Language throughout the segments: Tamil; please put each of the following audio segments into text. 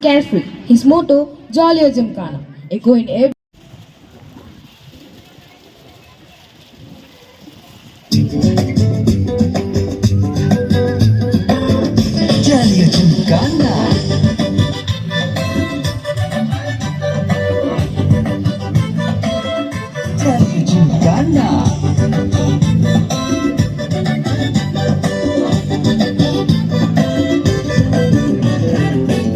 Carefree. His motto, Jolly Gymkhana, echoing every Jolly Gymkhana. Jolly Gymkhana.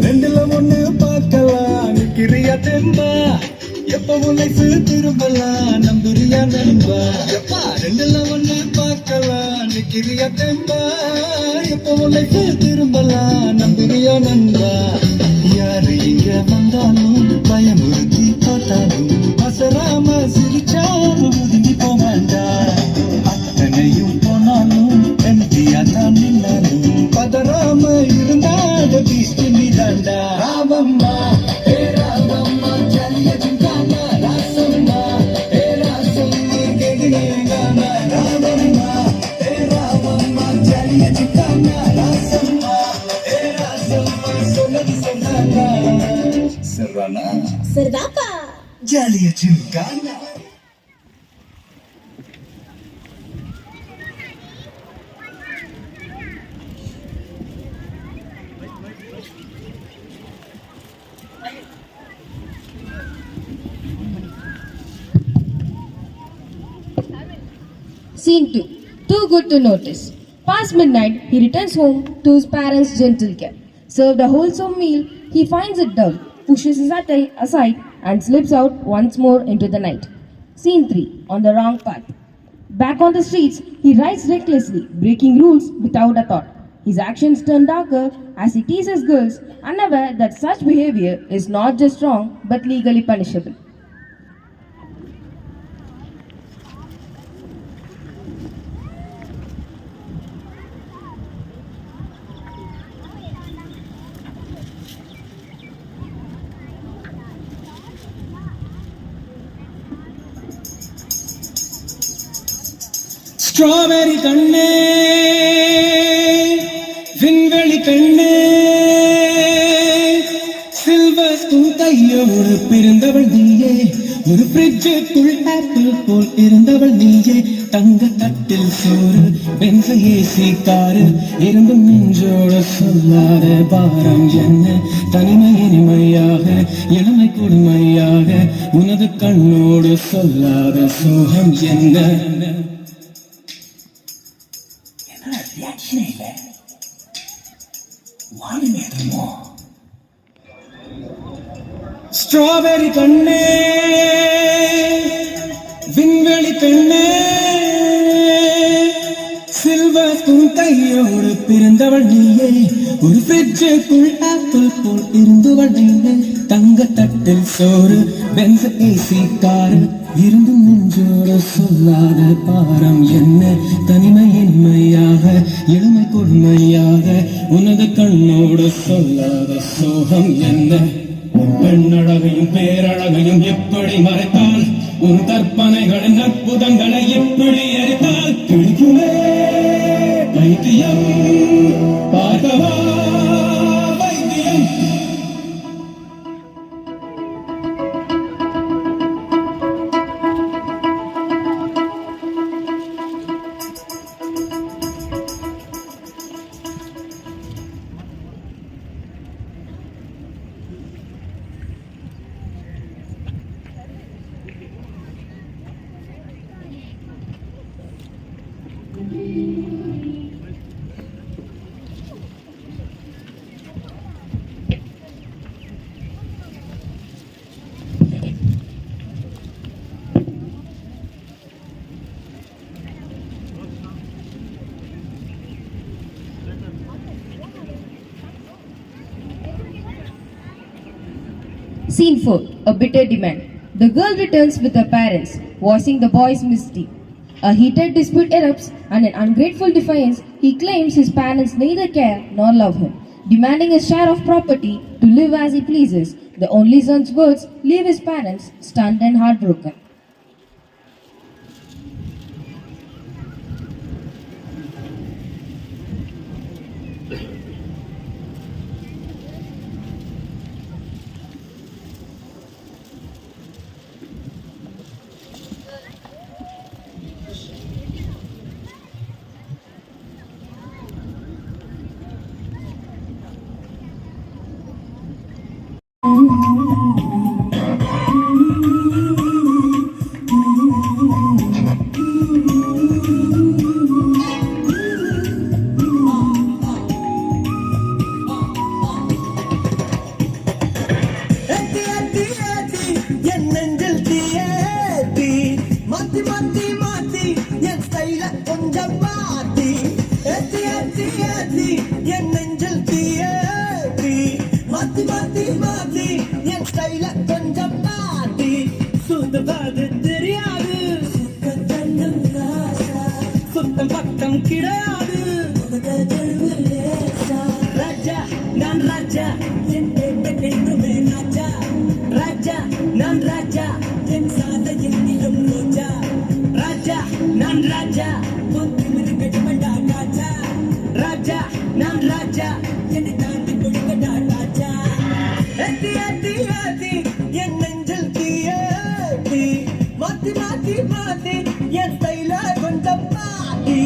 ரெண்டுல ஒண்ணு பார்க்கலாம் நிக்கிறியா தெம்பா எப்பவும் லைஃப் திரும்பலாம் நம்புறியா நண்பா எப்பா ரெண்டுல ஒண்ணு பார்க்கலாம் நிக்கிறியா தெம்பா எப்பவும் லைஃப் திரும்பலாம் நம்புறியா நண்பா யாரு இங்க வந்தாலும் பயமுறுத்தி பார்த்தாலும் அசராம சிரிச்சாலும் ஒதுங்கி போமாண்டா அத்தனையும் போனாலும் எம்டியா தான் நின்னாலும் பதறாம இருந்தாட பீஸ்ட் நீதாண்டா ராமம்மா ஏ ராமம்மா ஜல்லிய ஜிங்கானா ராசம்மா ஏ ராசம்மா கேடியேங்கானா ராமம்மா ஏ ராமம்மா ஜல்லிய ஜிங்கானா ராசம்மா ஏ ராசம்மா சொன்னது சொன்னானா சர்வானா சர்தாப்பா ஜல்லிய ஜிங்கானா. Scene 2. Too good to notice. Past midnight, he returns home to his parents' gentle care. Served a wholesome meal, he finds it dull, pushes his aside, and slips out once more into the night. Scene 3. On the wrong path. Back on the streets, he rides recklessly, breaking rules without a thought. His actions turn darker as he teases girls, unaware that such behavior is not just wrong but legally punishable. Strawberry கண்ணே விண்வெளி பெண்ணே சில்வர் கையோடு பிறந்தவள் நீயே ஒரு ஃப்ரிட்ஜுக்குள் ஆப்பிள் போல் இருந்தவள் நீயே தங்க தட்டில் சோறு பென்ச ஏசி காரு இருந்தும் நெஞ்சோட சொல்லாத பாரம் என்ன தனிமை இனிமையாக இளமை கொடுமையாக உனது கண்ணோடு சொல்லாத சோகம் என்ன ரியாக்ஷனே இல்லை வாணிமேதமோ ஸ்ட்ராபெரி கண்ணே விண்வெளி பெண்ணே சில்வர் கையோடு பிறந்தவள் நீயே ஒரு ஃப்ரிட்ஜுக்குள் ஆப்பிள் போல் இருந்தவள் நீயே தங்க தட்டில் சோறு பென்ச ஏசி காரு இருந்தும் நெஞ்சோடு சொல்லாத பாரம் என்ன தனிமை இன்மையாக இளமை கொடுமையாக உனது கண்ணோடு சொல்லாத சோகம் என்ன பெண்ணழகையும் பேரழகையும் எப்படி மறைத்தால் உன் கற்பனைகளின் அற்புதங்களை எப்படி எரித்தால் கிடைக்குமே வைத்தியம் பார்க்கவா வைத்தியம். Scene 4. A bitter demand. The girl returns with her parents, voicing the boy's misdeed. A heated dispute erupts, and in ungrateful defiance, he claims his parents neither care nor love him, demanding his share of property to live as he pleases. The only son's words leave his parents stunned and heartbroken. ராஜா நான் ராஜா என் சாத எங்கிலும் ரோஜா ராஜா நான் ராஜா பொத்திமிரு கடுமடா ராஜா ராஜா நான் ராஜா என்னை தாண்டி கொடுக்கடா ராஜா அத்தி அத்தி அத்தி என் நெஞ்சில் தீயத்தி மாத்தி மாத்தி மாத்தி என் ஸ்டைல கொஞ்சம் மாத்தி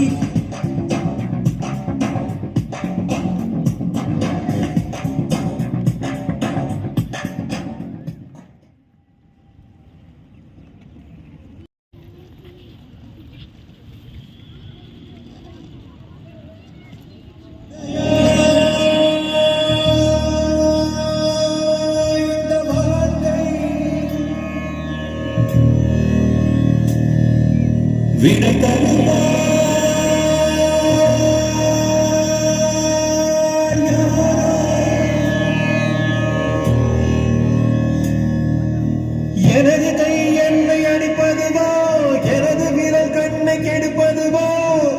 விடை தருவார் எனது கை என்னை அடிப்பதுவோ எனது விரல் கண்ணை கெடுப்பதுவோ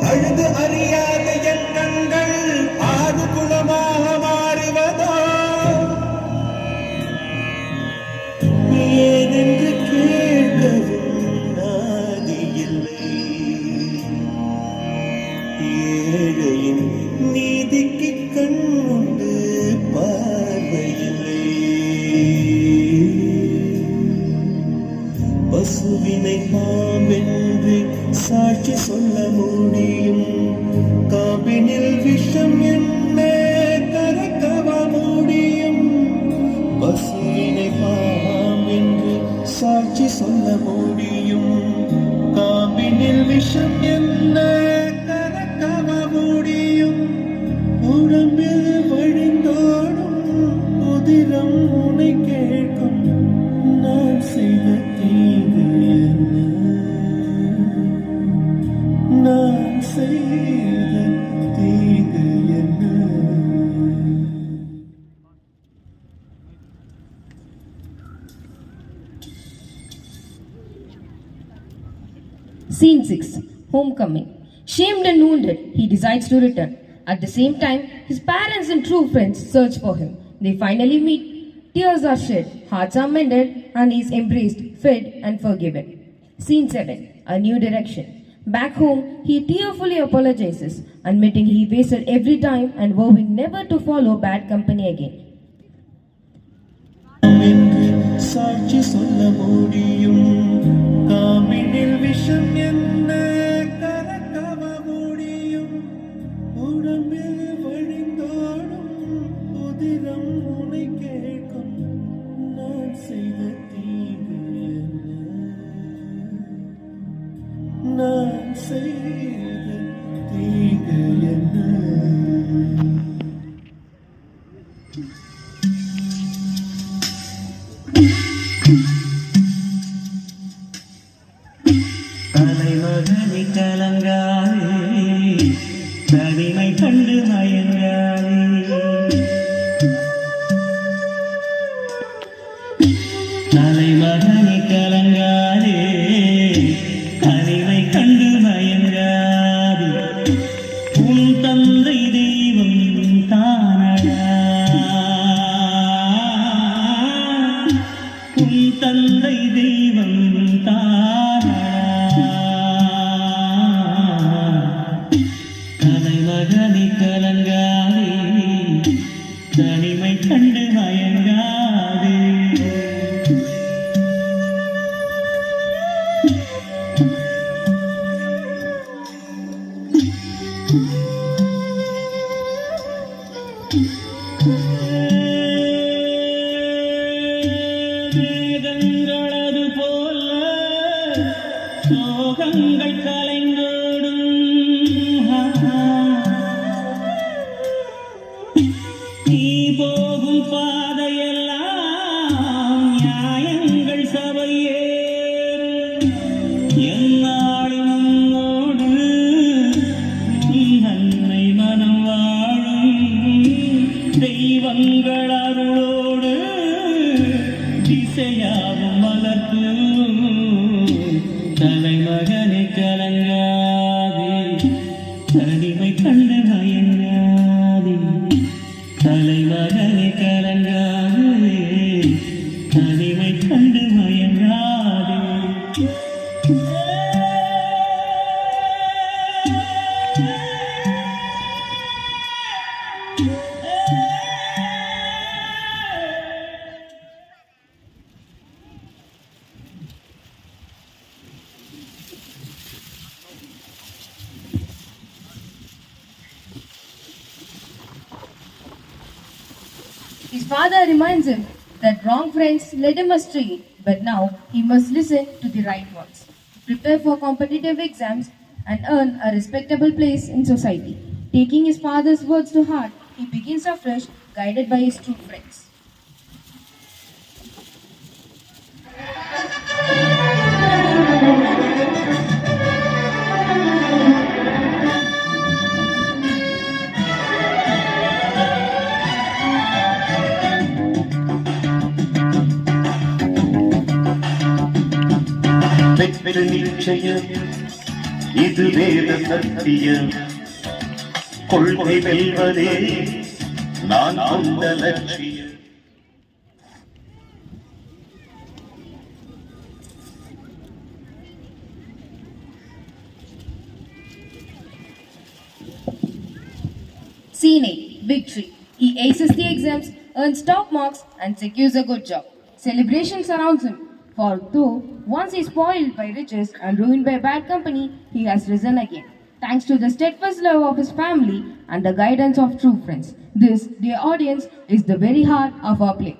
அழுது அறியாத என் கண்கள் ஆறு குளமாக மாறுவதோ ஏதென்று கேட்கவும் ஏழையின் நீதிக்கு கண் உண்டு பார்வையில்லை பசுவினை பாம்பென்று சாட்சி சொல்ல முடியும் காம்பினில் விஷம் என்ன கறக்கவ முடியும் பசுவினை பாம்பென்று சாட்சி சொல்ல முடியும் காம்பினில் விஷம் என்ன உடம்பில் வழிந்தோடும் உதிரம் உனை கேட்கும் நான் செய்த தீங்கு என்ன நான் செய்த தீங்கு என்ன Scene 6. Homecoming. Shamed and wounded, he decides to return. At the same time, his parents and true friends search for him. They finally meet. Tears are shed, hearts are mended, and he is embraced, fed, and forgiven. Scene 7. A new direction. Back home, he tearfully apologizes, admitting he wasted every time and vowing never to follow bad company again. சாட்சி சொல்ல முடியும் காமினில் விஷம் என்ன கறக்கவ முடியும் உடம்பில் வழிந்தோடும் உதிரம் உனை கேட்கும் நான் செய்த தீங்கு என்ன நான் செய்த தீங்கு என்ன தலைமகனை கலங்காதே தனிமை கண்டு மயங்காதே தலைமகனை கலங்காதே தனிமை கண்டு மயங்காதே உன் தந்தை தெய்வம் தானடா உன் தந்தை தெய்வம் தலைமகனை கலங்காதே தனிமை கண்டு மயங்காதே வேதங்களது போல சோகங்கள் கலைந்தோடும் நீ போகும் பாதையெல்லாம் நியாயங்கள் சபையேறும் என்னாலும் உன்னோடு உன் அன்னை மனம் வாழும் தெய்வங்கள் அருளோடு திசையாகும் மலர்த்தூம் தலைமகனை கலங்காதே தனிமை கண்டு மயங்காதே தலைமகனை கலங்காதே தனிமை father reminds him that wrong friends led him astray, but now he must listen to the right ones, prepare for competitive exams, and earn a respectable place in society. Taking his father's words to heart, he begins afresh, guided by his true friends. வெற்றி நிச்சயம் இது வேத சத்தியம் கொள்கை வெல்வதே நான் கொண்ட லட்சியம் Scene 8. Victory. He aces the exams, earns top marks, and secures a good job. Celebration surrounds him. For though once he spoiled by riches and ruined by bad company, he has risen again, thanks to the steadfast love of his family and the guidance of true friends. This, dear audience, is the very heart of our play.